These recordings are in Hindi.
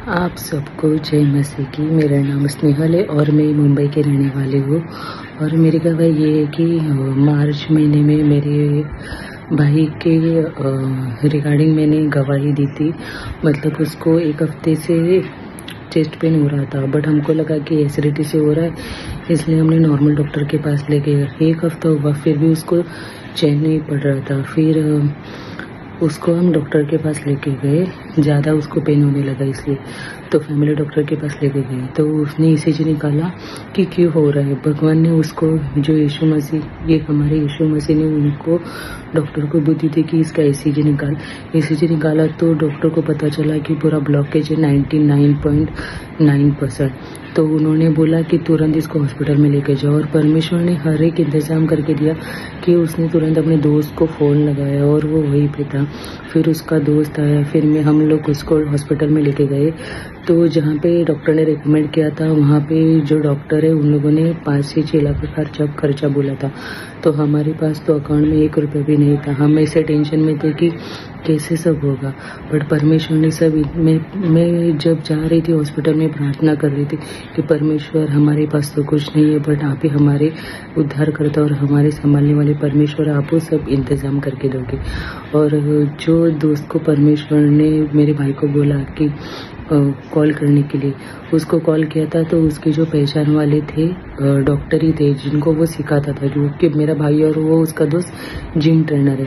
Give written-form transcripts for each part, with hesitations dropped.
आप सबको जय मसीह की। मेरा नाम स्नेहल है और मैं मुंबई के रहने वाली हूँ। और मेरी गवाही ये है कि मार्च महीने में मेरे भाई के रिगार्डिंग मैंने गवाही दी थी। मतलब उसको एक हफ्ते से चेस्ट पेन हो रहा था, बट हमको लगा कि एसिडिटी से हो रहा है, इसलिए हमने नॉर्मल डॉक्टर के पास लेके गए। एक हफ्ता हुआ फिर भी उसको चैन नहीं पड़ रहा था। फिर उसको हम डॉक्टर के पास लेके गए, ज़्यादा उसको पेन होने लगा इसलिए तो फैमिली डॉक्टर के पास लेके गए। तो उसने ईसीजी निकाला कि क्यों हो रहा है। भगवान ने उसको, जो यीशु मसीह, ये हमारे यीशु मसीह ने उनको, डॉक्टर को बुद्धि दी कि इसका ईसीजी निकाला तो डॉक्टर को पता चला कि पूरा ब्लॉकेज है 99.9%। तो उन्होंने बोला कि तुरंत इसको हॉस्पिटल में लेके जाओ। और परमेश्वर ने हर एक इंतज़ाम करके दिया कि उसने तुरंत अपने दोस्त को फ़ोन लगाया और वो वहीं पे था। फिर उसका दोस्त आया, फिर हम लोग उसको हॉस्पिटल में लेके गए। तो जहाँ पे डॉक्टर ने रिकमेंड किया था, वहाँ पे जो डॉक्टर है उन लोगों ने 5 से 6 लाख का खर्चा बोला था। तो हमारे पास तो अकाउंट में 1 रुपया भी नहीं था। हम ऐसे टेंशन में थे कि कैसे सब होगा, बट परमेश्वर ने सब। मैं जब जा रही थी हॉस्पिटल में प्रार्थना कर रही थी कि परमेश्वर, हमारे पास तो कुछ नहीं है, बट आप ही हमारे उद्धार करता और हमारे संभालने वाले परमेश्वर, आप वो सब इंतज़ाम करके दोगे। और जो दोस्त को परमेश्वर ने मेरे भाई को बोला कि कॉल करने के लिए, उसको कॉल किया था तो उसके जो पहचान वाले थे डॉक्टर ही थे जिनको वो सिखाता था, जो कि मेरा भाई और वो उसका दोस्त जिम ट्रेनर है।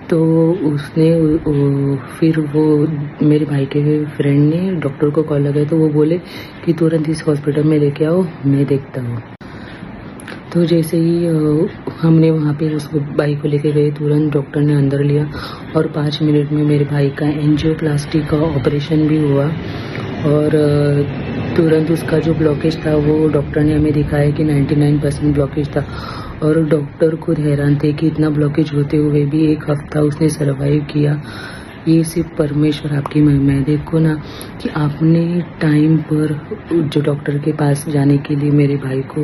तो उसने फिर वो मेरे भाई के फ्रेंड ने डॉक्टर को कॉल लगाया तो वो बोले कि तुरंत इस हॉस्पिटल में लेके आओ, मैं देखता हूँ। तो जैसे ही हमने वहाँ पे उस भाई को लेके गए, तुरंत डॉक्टर ने अंदर लिया और 5 मिनट में मेरे भाई का एंजियोप्लास्टी का ऑपरेशन भी हुआ। और तुरंत उसका जो ब्लॉकेज था वो डॉक्टर ने हमें दिखाया कि 99% ब्लॉकेज था। और डॉक्टर खुद हैरान थे कि इतना ब्लॉकेज होते हुए भी 1 हफ्ता उसने सर्वाइव किया। ये सिर्फ परमेश्वर आपकी महिमा है। देखो ना कि आपने टाइम पर जो डॉक्टर के पास जाने के लिए मेरे भाई को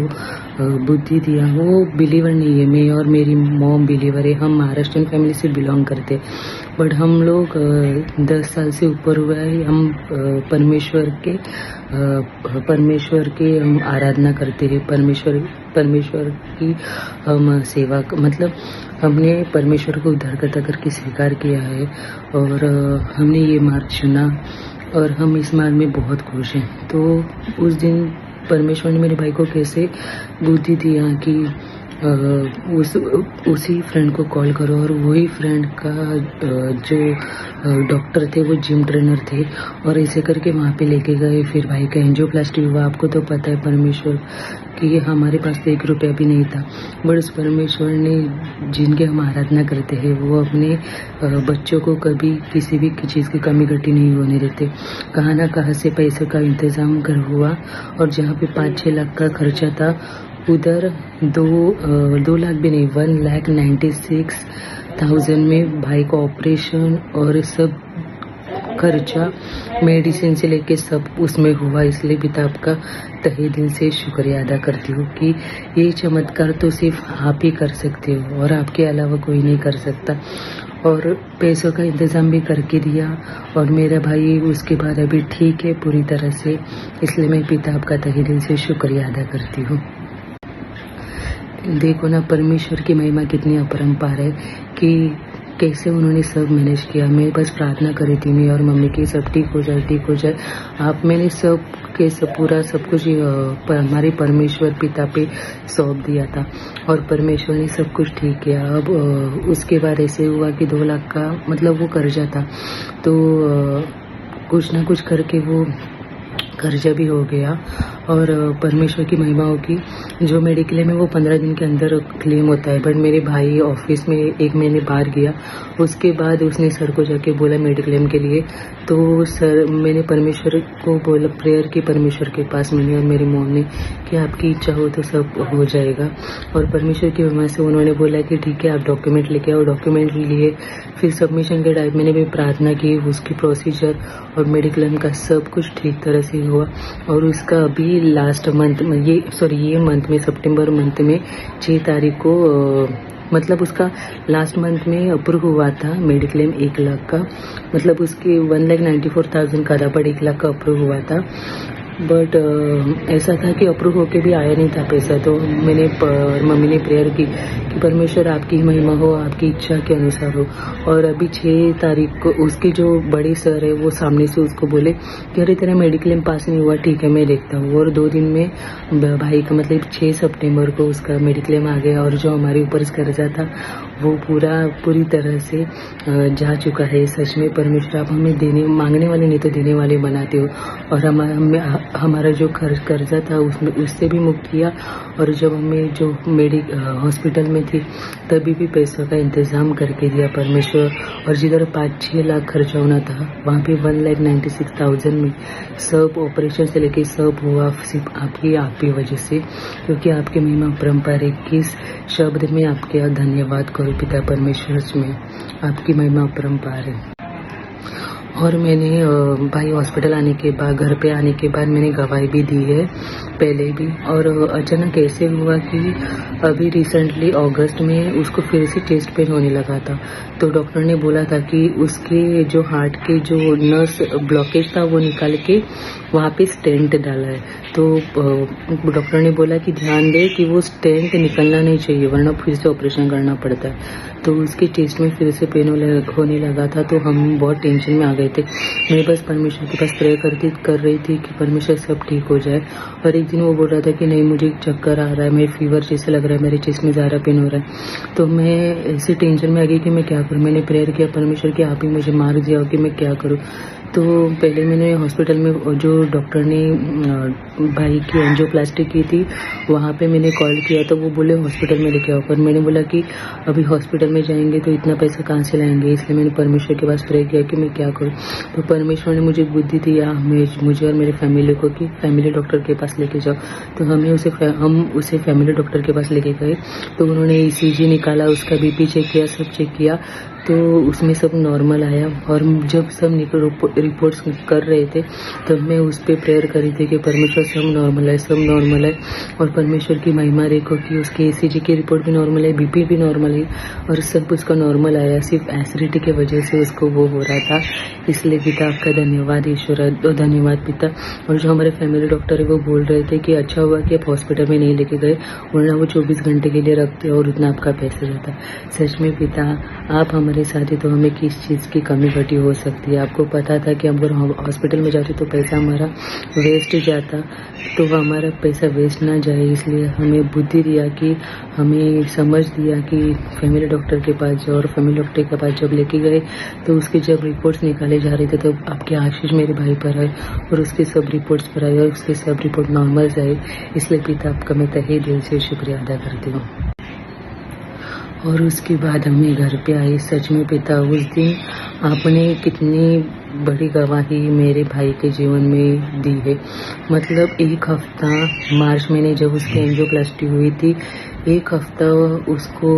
बुद्धि दिया। वो बिलीवर नहीं है, मैं और मेरी मॉम बिलीवर है। हम महाराष्ट्रियन फैमिली से बिलोंग करते, बट हम लोग 10 साल से ऊपर हुआ है। हम परमेश्वर के हम आराधना करते हैं। परमेश्वर की हम सेवा, मतलब हमने परमेश्वर को उद्धारकर्ता करके स्वीकार किया है। और हमने ये मार्ग चुना और हम इस मार्ग में बहुत खुश हैं। तो उस दिन परमेश्वर ने मेरे भाई को कैसे बुद्धि दिया कि उसी फ्रेंड को कॉल करो। और वही फ्रेंड का जो डॉक्टर थे वो जिम ट्रेनर थे, और ऐसे करके वहाँ पे लेके गए। फिर भाई का एंजियोप्लास्टी हुआ। आपको तो पता है परमेश्वर कि हमारे पास तो 1 रुपया भी नहीं था, बट उस परमेश्वर ने, जिनके हम आराधना करते हैं, वो अपने बच्चों को कभी किसी भी चीज़ की कमी घटी नहीं होने देते। कहाँ ना कहाँ से पैसे का इंतज़ाम कर हुआ। और जहाँ पे 5-6 लाख का खर्चा था, उधर 2 लाख भी नहीं, 1,96,000 में भाई का ऑपरेशन और सब खर्चा, मेडिसिन से लेके सब उसमें हुआ। इसलिए पिता आपका तहे दिल से शुक्रिया अदा करती हूँ कि ये चमत्कार तो सिर्फ आप ही कर सकते हो और आपके अलावा कोई नहीं कर सकता। और पैसों का इंतज़ाम भी करके दिया। और मेरा भाई उसके बाद अभी ठीक है पूरी तरह से। इसलिए मैं पिता आपका तहे दिल से शुक्रिया अदा करती हूँ। देखो ना परमेश्वर की महिमा कितनी अपरंपार है कि कैसे उन्होंने सब मैनेज किया। मैं बस प्रार्थना करी थी, मैं और मम्मी की, सब ठीक हो जाए। मैंने पूरा सब कुछ हमारे परमेश्वर पिता पे सौंप दिया था और परमेश्वर ने सब कुछ ठीक किया। अब उसके बाद ऐसे हुआ कि 2 लाख का, मतलब वो कर्जा था, तो कुछ ना कुछ करके वो कर्जा भी हो गया। और परमेश्वर की महिमा होगी, जो मेडिक्लेम है वो 15 दिन के अंदर क्लेम होता है। बट मेरे भाई ऑफिस में 1 महीने बाहर गया, उसके बाद उसने सर को जाके बोला मेडिक्लेम के लिए। तो सर, मैंने परमेश्वर को बोला, प्रेयर की परमेश्वर के पास, मैंने और मेरी मॉम ने, कि आपकी इच्छा हो तो सब हो जाएगा। और परमेश्वर की महिमा से उन्होंने बोला कि ठीक है, आप डॉक्यूमेंट लेके आओ। डॉक्यूमेंट लिए, फिर सबमिशन के टाइम मैंने भी प्रार्थना की, उसकी प्रोसीजर और मेडिक्लेम का सब कुछ ठीक तरह से हुआ। और उसका अभी लास्ट मंथ में, ये मंथ में, सितंबर मंथ में 6 तारीख को मतलब उसका लास्ट मंथ में अप्रूव हुआ था मेडिक्लेम 1 लाख का, मतलब उसकी 1,94,000 का था, बट 1 लाख का अप्रूव हुआ था। बट ऐसा था कि अप्रूव होके भी आया नहीं था पैसा। तो मम्मी ने प्रेयर की कि परमेश्वर आपकी महिमा हो, आपकी इच्छा के अनुसार हो। और अभी 6 तारीख को उसके जो बड़े सर है वो सामने से उसको बोले कि अरे तेरा मेडिक्लेम पास नहीं हुआ, ठीक है मैं देखता हूँ। और 2 दिन में भाई का मतलब 6 सितंबर को उसका मेडिक्लेम आ गया। और जो हमारे ऊपर कर्जा था वो पूरी तरह से जा चुका है। सच में परमेश्वर आप हमें मांगने वाले नहीं तो देने वाले बनाते हो। और हमारा जो कर्जा था उससे भी मुक्त किया। और जब हमें जो हॉस्पिटल में थी तभी भी पैसों का इंतज़ाम करके दिया परमेश्वर। और जिधर 5-6 लाख खर्चा होना था वहाँ पे 1,96,000 में सब ऑपरेशन से लेके सब हुआ सिर्फ आपकी वजह से, क्योंकि आपकी महिमा परम्पार है। किस शब्द में आपके धन्यवाद करो पिता परमेश्वर में, आपकी महिमा परम्पार है। और मैंने भाई हॉस्पिटल आने के बाद, घर पे आने के बाद मैंने गवाही भी दी है पहले भी। और अचानक ऐसे हुआ कि अभी रिसेंटली अगस्त में उसको फिर से चेस्ट पेन होने लगा था। तो डॉक्टर ने बोला था कि उसके जो हार्ट के जो नर्स ब्लॉकेज था वो निकाल के वहाँ पे स्टेंट डाला है। तो डॉक्टर ने बोला कि ध्यान दे कि वो स्टेंट निकलना नहीं चाहिए वरना फिर से ऑपरेशन करना पड़ता है। तो उसके चेस्ट में फिर से पेन होने लगा था। तो हम बहुत टेंशन में आ गए थे। मैं बस परमेश्वर के पास प्रेयर कर रही थी कि परमेश्वर सब ठीक हो जाए। और एक दिन वो बोल रहा था कि नहीं मुझे चक्कर आ रहा है, मेरे फीवर जैसे लग रहा है, मेरे चेस्ट में ज़्यादा पेन हो रहा है। तो मैं ऐसी टेंशन में आ गई कि मैं क्या करूँ। मैंने प्रेयर किया परमेश्वर कि आप ही मुझे मार दिया हो कि मैं क्या करूँ। तो पहले मैंने हॉस्पिटल में जो डॉक्टर ने भाई की एंजियोप्लास्टी की थी वहाँ पे मैंने कॉल किया तो वो बोले हॉस्पिटल में लेके आओ। पर मैंने बोला कि अभी हॉस्पिटल में जाएंगे तो इतना पैसा कहाँ से लाएंगे, इसलिए मैंने परमेश्वर के पास प्रे किया कि मैं क्या करूँ। तो परमेश्वर ने मुझे बुद्धि दिया मुझे और मेरे फैमिली को कि फैमिली डॉक्टर के पास लेके जाओ। तो हम उसे फैमिली डॉक्टर के पास लेके गए। तो उन्होंने ECG निकाला, उसका BP चेक किया, सब चेक किया। तो उसमें सब नॉर्मल आया। और जब सब रिपोर्ट्स कर रहे थे तब मैं उस पर प्रेयर करी थी कि परमेश्वर सब नॉर्मल है, सब नॉर्मल है। और परमेश्वर की महिमा देखो कि उसकी ECG की रिपोर्ट भी नॉर्मल है, BP भी नॉर्मल है और सब उसका नॉर्मल आया। सिर्फ एसिडिटी की वजह से उसको वो हो रहा था। इसलिए पिता आपका धन्यवाद ईश्वर, धन्यवाद पिता। और जो हमारे फैमिली डॉक्टर है वो बोल रहे थे कि अच्छा हुआ कि आप हॉस्पिटल में नहीं लेके गए, वरना वो 24 घंटे के लिए रखते और उतना आपका पैसा जाता। सच में पिता आप हमारे साथ ही तो हमें किस चीज़ की कमी घटी हो सकती है। आपको पता था कि हम अगर हॉस्पिटल में जाते तो पैसा हमारा वेस्ट जाता, तो हमारा पैसा वेस्ट ना जाए। इसलिए हमें बुद्धि दिया कि हमें समझ दिया कि फैमिली डॉक्टर के पास जाओ। और फैमिली डॉक्टर के पास जब लेके गए तो उसके जब रिपोर्ट्स निकाले जा रहे थे तो आपके आशीष मेरे भाई पर आए और उसके सब रिपोर्ट्स पर आए और उसके सब रिपोर्ट नॉर्मल आए। इसलिए पिता आपका मैं तहे दिल से शुक्रिया अदा करती हूँ। और उसके बाद हमें घर पे आए। सच में पिता उस दिन आपने कितनी बड़ी गवाही मेरे भाई के जीवन में दी है। मतलब एक हफ्ता मार्च महीने जब उसकी एंजियोप्लास्टी हुई थी, एक हफ्ता उसको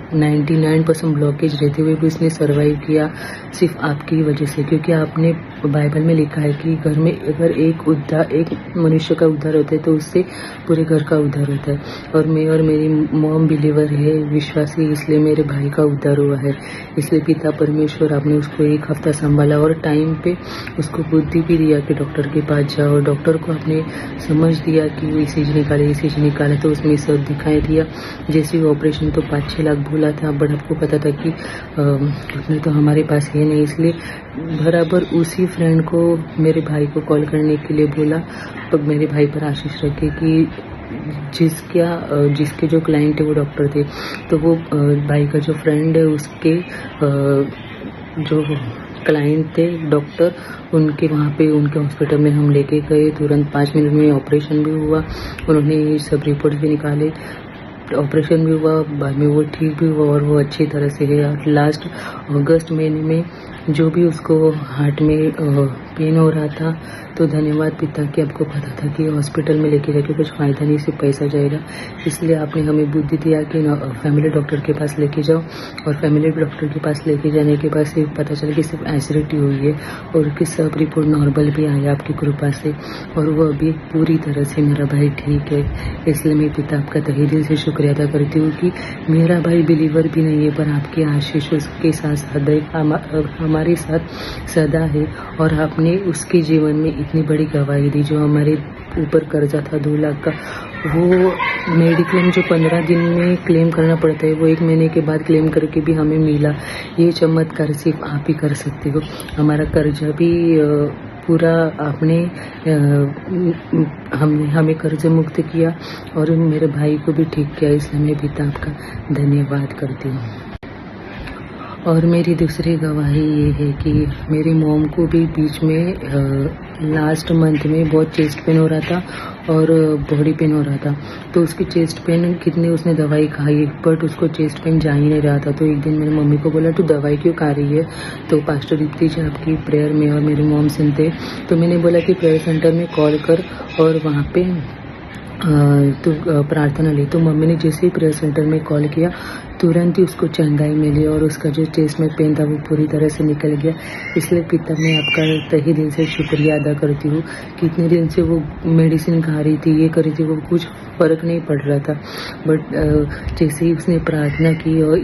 99% ब्लॉकेज रहते हुए भी उसने सर्वाइव किया सिर्फ आपकी वजह से। क्योंकि आपने बाइबल में लिखा है कि घर में अगर एक मनुष्य का उद्धार होता है तो उससे पूरे घर का उद्धार होता है। और मैं और मेरी मॉम बिलीवर है, विश्वासी, इसलिए मेरे भाई का उद्धार हुआ है। इसलिए पिता परमेश्वर आपने उसको एक हफ्ता संभाला और टाइम पे उसको बुद्धि भी दिया कि डॉक्टर के पास जाओ। डॉक्टर को आपने समझ दिया कि वो ECG निकाले तो उसमें सब दिखाई दिया। जैसे ऑपरेशन तो 5-6 लाख बोला था, बट आपको पता था कि उतने तो हमारे पास है नहीं। इसलिए बराबर उसी फ्रेंड को मेरे भाई को कॉल करने के लिए बोला। तो मेरे भाई पर आशीष रखे कि जिसके जो क्लाइंट है वो डॉक्टर थे। तो वो भाई का जो फ्रेंड है उसके जो क्लाइंट थे डॉक्टर, उनके वहाँ पे उनके हॉस्पिटल में हम लेके गए। तुरंत 5 मिनट में ऑपरेशन भी हुआ। उन्होंने सब रिपोर्ट भी निकाले, ऑपरेशन भी हुआ, बाद में वो ठीक भी हुआ और वो अच्छी तरह से है। लास्ट अगस्त महीने में जो भी उसको हार्ट में पेन हो रहा था, तो धन्यवाद पिता कि आपको पता था कि हॉस्पिटल में लेके जाके कुछ फ़ायदा नहीं, सिर्फ पैसा जाएगा, इसलिए आपने हमें बुद्धि दिया कि फैमिली डॉक्टर के पास लेके जाओ। और फैमिली डॉक्टर के पास लेके जाने के बाद सिर्फ पता चला कि सिर्फ एसिडिटी हुई है और कि सब रिपोर्ट नॉर्मल भी आया आपकी कृपा से, और वो अभी पूरी तरह से मेरा भाई ठीक है। इसलिए मैं पिता आपका तहे दिल से शुक्रिया अदा करती हूँ कि मेरा भाई बिलीवर भी नहीं है, पर आपके आशीष उसके साथ हमारे साथ सदा है, और आपने उसके जीवन में इतनी बड़ी गवाही दी। जो हमारे ऊपर कर्जा था 2 लाख का, वो मेडिक्लेम जो 15 दिन में क्लेम करना पड़ता है, वो 1 महीने के बाद क्लेम करके भी हमें मिला। ये चमत्कार सिर्फ आप ही कर सकते हो। हमारा कर्जा भी पूरा आपने हमें कर्ज मुक्त किया और मेरे भाई को भी ठीक किया, इसलिए मैं पिता आपका धन्यवाद करती हूँ। और मेरी दूसरी गवाही ये है कि मेरी मॉम को भी बीच में लास्ट मंथ में बहुत चेस्ट पेन हो रहा था और बॉडी पेन हो रहा था, तो उसकी चेस्ट पेन कितनी उसने दवाई खाई बट उसको चेस्ट पेन जा ही नहीं रहा था। तो एक दिन मेरी मम्मी को बोला, तू दवाई क्यों खा रही है? तो पास्टर दीप्ति जी आपकी प्रेयर में और मेरी मॉम सुनते, तो मैंने बोला कि प्रेयर सेंटर में कॉल कर और वहाँ पे तो प्रार्थना ली। तो मम्मी ने जैसे ही प्रेयर सेंटर में कॉल किया, तुरंत ही उसको चंगाई मिली और उसका जो चेस्ट में पेन था वो पूरी तरह से निकल गया। इसलिए पिता मैं आपका तहे दिल से शुक्रिया अदा करती हूँ कि इतने दिन से वो मेडिसिन खा रही थी, ये कर रही थी, वो कुछ फ़र्क नहीं पड़ रहा था, बट जैसे ही उसने प्रार्थना की और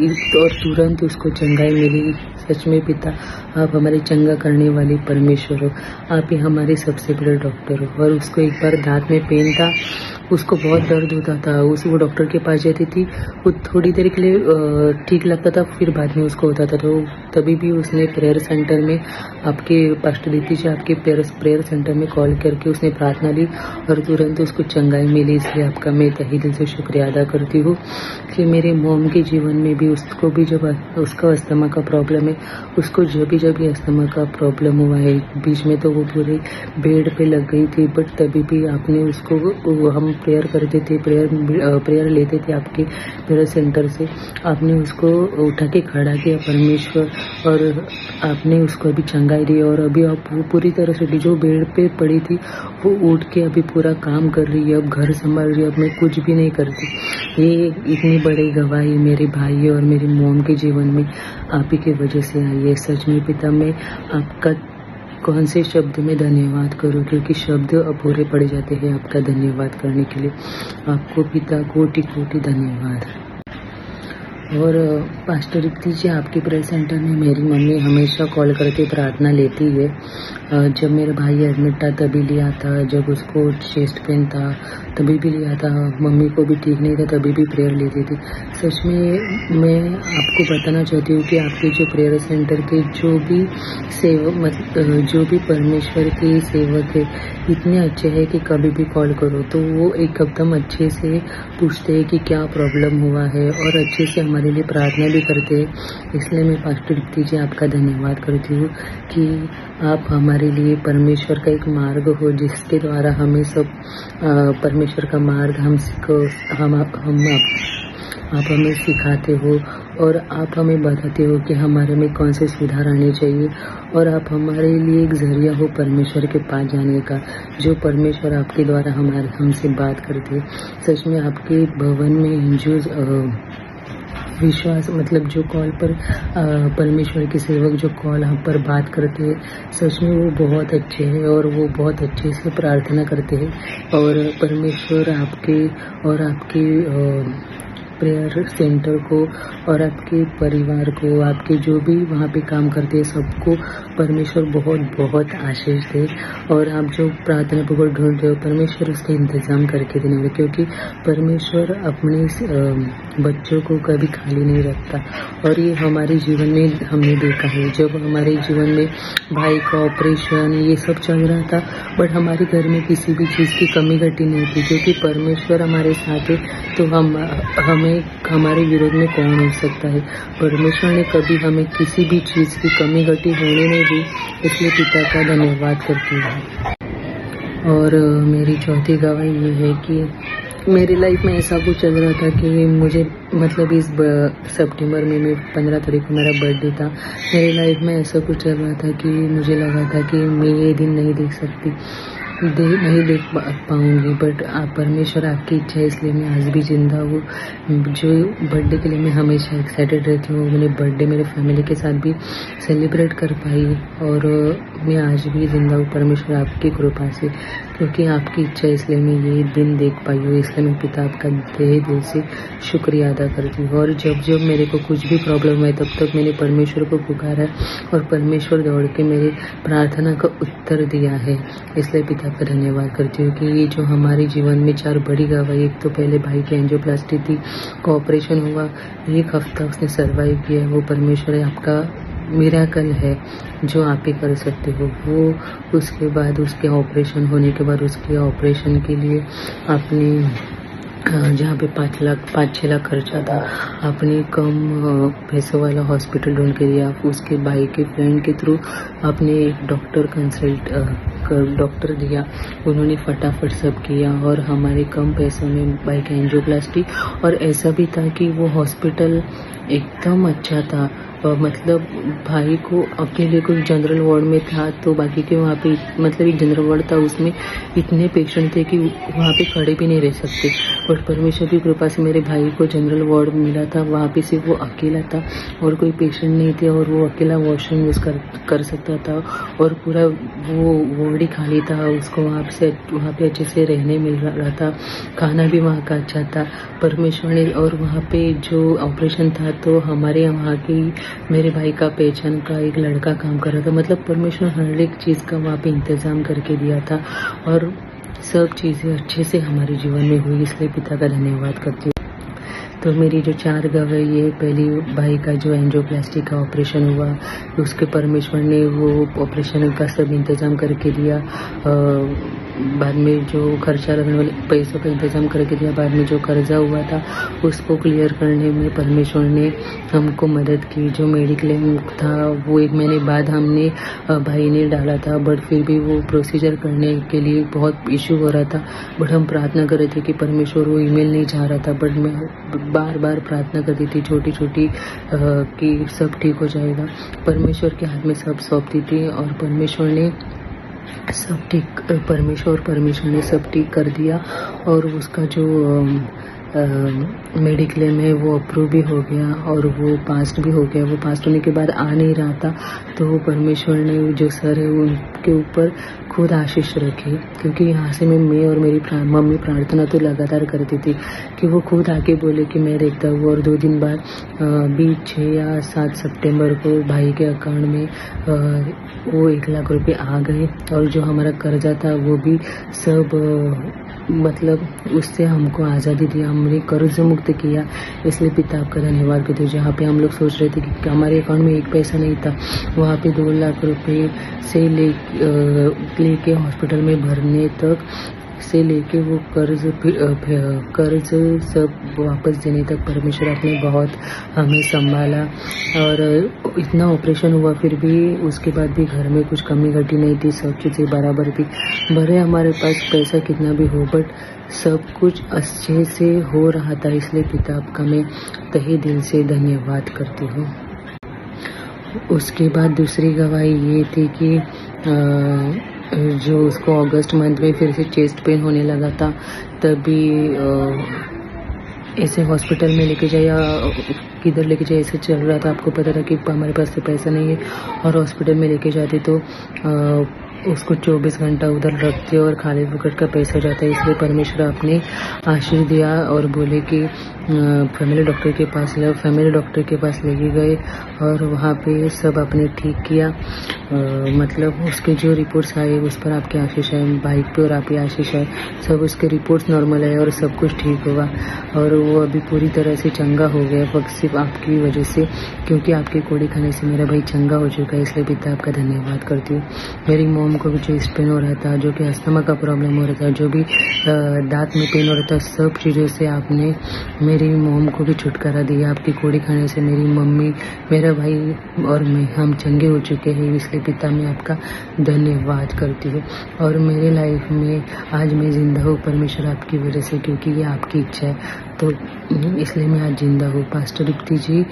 तुरंत उसको चंगाई मिली। सच में पिता आप हमारे चंगा करने वाले परमेश्वर हो, आप ही हमारे सबसे बड़े डॉक्टर हो। और उसको एक बार दांत में पेन था, उसको बहुत दर्द होता था, वो डॉक्टर के पास जाती थी, वो थोड़ी देर के लिए ठीक लगता था, फिर बाद में उसको होता था। तो तभी भी उसने प्रेयर सेंटर में आपके पास्टर दीप्ति जी आपके प्रेयर सेंटर में कॉल करके उसने प्रार्थना ली और तुरंत उसको चंगाई मिली। इसलिए आपका मैं तहे दिल से शुक्रिया अदा करती हूँ कि मेरे मॉम के जीवन में भी उसको भी जब उसका अस्थमा का प्रॉब्लम है, उसको जब भी अस्थमा का प्रॉब्लम हुआ है, बीच में तो वो पूरे बेड पे लग गई थी, बट तभी भी आपने उसको, हम प्रेयर करते थे, प्रेयर लेते थे आपके प्रेयर सेंटर से, आपने उसको उठा के खड़ा किया परमेश्वर, और आपने उसको अभी चंगाई दी। और अभी आप पूरी तरह से जो बेड पे पड़ी थी वो उठ के अभी पूरा काम कर रही है, अब घर संभाल रही है, अब मैं कुछ भी नहीं करती। ये इतनी बड़ी गवाही मेरे भाई और मेरी मॉम के जीवन में आप ही की वजह से आई है। सच में पिता मैं आपका कौन से शब्द में धन्यवाद करूं, क्योंकि शब्द अपूरे पड़ जाते हैं आपका धन्यवाद करने के लिए। आपको पिता कोटि कोटि धन्यवाद। और पास्टर दीप्ति जी आपके प्रेयर सेंटर में मेरी मम्मी हमेशा कॉल करके प्रार्थना लेती है। जब मेरा भाई एडमिट था तभी लिया था, जब उसको चेस्ट पेन था तभी भी लिया था, मम्मी को भी ठीक नहीं था तभी भी प्रेयर लेती थी। सच में मैं आपको बताना चाहती हूँ कि आपके जो प्रेयर सेंटर के जो भी परमेश्वर के सेवक है इतने अच्छे हैं कि कभी भी कॉल करो तो वो एकदम अच्छे से पूछते हैं कि क्या प्रॉब्लम हुआ है और अच्छे से हमारे लिए प्रार्थना भी करते हैं। इसलिए मैं पास्टर दीप्ति जी आपका धन्यवाद करती हूँ कि आप हमारे लिए परमेश्वर का एक मार्ग हो, जिसके द्वारा हमें सब परमेश्वर का मार्ग आप हमें सिखाते हो और आप हमें बताते हो कि हमारे में कौन से सुधार आने चाहिए, और आप हमारे लिए एक जरिया हो परमेश्वर के पास जाने का, जो परमेश्वर आपके द्वारा हमसे बात करते हैं। सच में आपके भवन में जो विश्वास मतलब जो कॉल पर परमेश्वर के सेवक जो कॉल हम पर बात करते हैं, सच में वो बहुत अच्छे हैं और वो बहुत अच्छे से प्रार्थना करते हैं, और परमेश्वर आपके प्रेयर सेंटर को और आपके परिवार को, आपके जो भी वहाँ पे काम करते हैं सबको परमेश्वर बहुत बहुत आशीष दे। और आप जो प्रार्थना को ढूंढ रहे हो परमेश्वर उसका इंतज़ाम करके देने वाले, क्योंकि परमेश्वर अपने बच्चों को कभी खाली नहीं रखता। और ये हमारे जीवन में हमने देखा है, जब हमारे जीवन में भाई का ऑपरेशन ये सब चल रहा था, बट हमारे घर में किसी भी चीज़ की कमी घटी नहीं थी, क्योंकि परमेश्वर हमारे साथ है, तो हमें हमारे विरोध में कौन हो सकता है। परमेश्वर ने कभी हमें किसी भी चीज़ की कमी घटी होने नहीं दी, इसलिए पिता का धन्यवाद करती हूँ। और मेरी चौथी गवाही ये है कि मेरी लाइफ में ऐसा कुछ चल रहा था कि मुझे मतलब इस सितंबर में 15 तारीख को मेरा बर्थडे था। मेरी लाइफ में ऐसा कुछ चल रहा था कि मुझे लगा था कि मैं ये दिन नहीं नहीं देख पाऊँगी, बट परमेश्वर आपकी इच्छा है इसलिए मैं आज भी ज़िंदा हूँ। जो बर्थडे के लिए मैं हमेशा एक्साइटेड रहती हूँ, मैंने बर्थडे मेरे फैमिली के साथ भी सेलिब्रेट कर पाई और मैं आज भी ज़िंदा हूँ परमेश्वर आपकी कृपा से, क्योंकि आपकी इच्छा है इसलिए मैं ये दिन देख पाई हूँ। इसलिए मैं पिता आपका तहे दिल से शुक्रिया अदा करती हूँ। और जब जब मेरे को कुछ भी प्रॉब्लम है तब तक मैंने परमेश्वर को पुकारा और परमेश्वर दौड़ के मेरे प्रार्थना का उत्तर दिया है। इसलिए पिता का धन्यवाद करती हूँ कि ये जो हमारे जीवन में 4 बड़ी गवाही, एक तो पहले भाई की एंजियोप्लास्टी थी, का ऑपरेशन हुआ, 1 हफ्ता उसने सर्वाइव किया, वो परमेश्वर आपका मिरेकल है जो आप ही कर सकते हो। वो उसके बाद उसके ऑपरेशन होने के बाद उसके ऑपरेशन के लिए आपने जहाँ पे 5-6 लाख खर्चा था, आपने कम पैसों वाला हॉस्पिटल ढूंढ के दिया। उसके भाई के फ्रेंड के थ्रू आपने एक डॉक्टर दिया, उन्होंने फटाफट सब किया और हमारे कम पैसों में भाई का एंजियोप्लास्टी। और ऐसा भी था कि वो हॉस्पिटल एकदम अच्छा था, मतलब भाई को अकेले कोई जनरल वार्ड में था तो बाकी के वहाँ पे मतलब एक जनरल वार्ड था, उसमें इतने पेशेंट थे कि वहाँ पे खड़े भी नहीं रह सकते। और परमेश्वर की कृपा से मेरे भाई को जनरल वार्ड मिला था, वहाँ पे सिर्फ वो अकेला था और कोई पेशेंट नहीं थे और वो अकेला वॉशरूम यूज़ कर सकता था और पूरा वो वार्ड ही खाली था। उसको वहाँ पे अच्छे से रहने मिल रहा था, खाना भी वहाँ का अच्छा था परमेश्वर ने। और वहाँ पे जो ऑपरेशन था तो हमारे वहाँ की मेरे भाई का पहचान का एक लड़का काम कर रहा था, मतलब परमेश्वर हर एक चीज़ का वहाँ पे इंतज़ाम करके दिया था और सब चीज़ें अच्छे से हमारे जीवन में हुई। इसलिए पिता का धन्यवाद करती हूँ। तो मेरी जो 4 गवाही है, पहली भाई का जो एंजियोप्लास्टी का ऑपरेशन हुआ, उसके परमेश्वर ने वो ऑपरेशन का सब इंतज़ाम करके दिया। बाद में जो खर्चा लगने वाले पैसों का इंतज़ाम करके दिया। बाद में जो कर्जा हुआ था उसको क्लियर करने में परमेश्वर ने हमको मदद की। जो मेडिक्लेम था वो 1 महीने बाद हमने भाई ने डाला था, बट फिर भी वो प्रोसीजर करने के लिए बहुत इशू हो रहा था। बट हम प्रार्थना कर रहे थे कि परमेश्वर वो ईमेल नहीं जा रहा था, बट मैं बार बार प्रार्थना करती थी छोटी कि सब ठीक हो जाएगा। परमेश्वर के हाथ में सब सौंपती थी और परमेश्वर ने सब ठीक कर दिया। और उसका जो मेडिक्लेम है वो अप्रूव भी हो गया और वो पास भी हो गया। वो पास होने के बाद आ नहीं रहा था तो परमेश्वर ने जो सर है उनके ऊपर खुद आशीष रखी, क्योंकि यहाँ से मैं और मेरी मम्मी प्रार्थना तो लगातार करती थी कि वो खुद आके बोले कि मैं देखता हूँ। और 2 दिन बाद 6 या 7 सितंबर को भाई के अकाउंट में वो 1 लाख रुपए आ गए और जो हमारा कर्जा था वो भी सब मतलब उससे हमको आज़ादी दी, हमने कर्ज मुक्त किया। इसलिए पिता आपका धन्यवाद करते हैं। जहाँ पे हम लोग सोच रहे थे कि हमारे अकाउंट में 1 पैसा नहीं था, वहाँ पे 2 लाख रुपए से लेके हॉस्पिटल में भरने तक से लेके वो कर्ज सब वापस देने तक परमेश्वर आपने बहुत हमें संभाला। और इतना ऑपरेशन हुआ फिर भी उसके बाद भी घर में कुछ कमी घटी नहीं थी, सब चीज़ें बराबर थी। भले हमारे पास पैसा कितना भी हो बट सब कुछ अच्छे से हो रहा था। इसलिए पिता आपका मैं तहे दिल से धन्यवाद करती हूँ। उसके बाद दूसरी गवाही ये थी कि जो उसको अगस्त मंथ में फिर से चेस्ट पेन होने लगा था, तभी ऐसे हॉस्पिटल में लेके जाए या किधर लेके जाए ऐसे चल रहा था। आपको पता था कि हमारे पास तो पैसा नहीं है और हॉस्पिटल में लेके जाते तो उसको 24 घंटा उधर रखते और खाली फुकट का पैसा जाता है। इसलिए परमेश्वर आपने आशीष दिया और बोले कि फैमिली डॉक्टर के पास लेके गए और वहाँ पे सब आपने ठीक किया। मतलब उसके जो रिपोर्ट्स आए उस पर आपके आशीष है, बाइक पे और आपकी आशीष है, सब उसके रिपोर्ट्स नॉर्मल है और सब कुछ ठीक हुआ और वो अभी पूरी तरह से चंगा हो गया, फक्त सिर्फ आपकी वजह से, क्योंकि आपके कोड़ी खाने से मेरा भाई चंगा हो चुका है। इसलिए पिता आपका धन्यवाद करती हूँ। मेरी मॉम मॉम को भी चेस्ट पेन हो रहा था, जो कि अस्थमा का प्रॉब्लम हो रहा था, जो भी दांत में पेन हो रहा था, सब चीज़ों से आपने मेरी मॉम को भी छुटकारा दिया। आपकी कोड़ी खाने से मेरी मम्मी, मेरा भाई और मैं हम चंगे हो चुके हैं। इसलिए पिता मैं आपका धन्यवाद करती हूँ। और मेरे लाइफ में आज मैं ज़िंदा हूँ परमेश्वर आपकी वजह से, क्योंकि ये आपकी इच्छा है, तो इसलिए मैं आज ज़िंदा हूँ। पास्टर दीप्ति जी,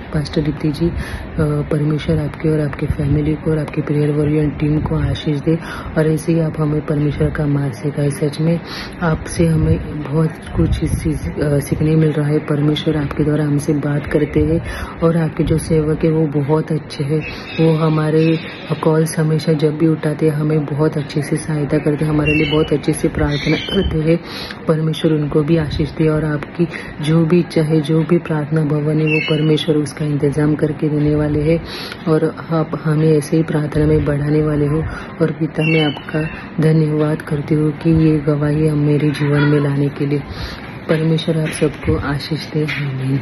पास्टर दीप्ति जी, परमेश्वर आपके और आपके फैमिली को और आपकी प्रेयर वॉरियर टीम को आशीष दे, और ऐसे ही आप हमें परमेश्वर का मार्ग सिखाए। सच में आपसे हमें बहुत कुछ सीखने मिल रहा है। परमेश्वर आपके द्वारा हमसे बात करते हैं, और आपके जो सेवक है वो बहुत अच्छे हैं। वो हमारे कॉल्स हमेशा जब भी उठाते हैं हमें बहुत अच्छे से सहायता करते हैं, हमारे लिए बहुत अच्छे से प्रार्थना करते हैं। परमेश्वर उनको भी आशीष दे, और आपकी जो भी इच्छा है, जो भी प्रार्थना भवन है, वो परमेश्वर उसका इंतजाम करके देने वाले हैं, और आप हमें ऐसे ही प्रार्थना में बढ़ाने वाले हो। और पिता मैं आपका धन्यवाद करती हूँ कि ये गवाही हम मेरे जीवन में लाने के लिए। परमेश्वर आप सबको आशीष दे। आमीन।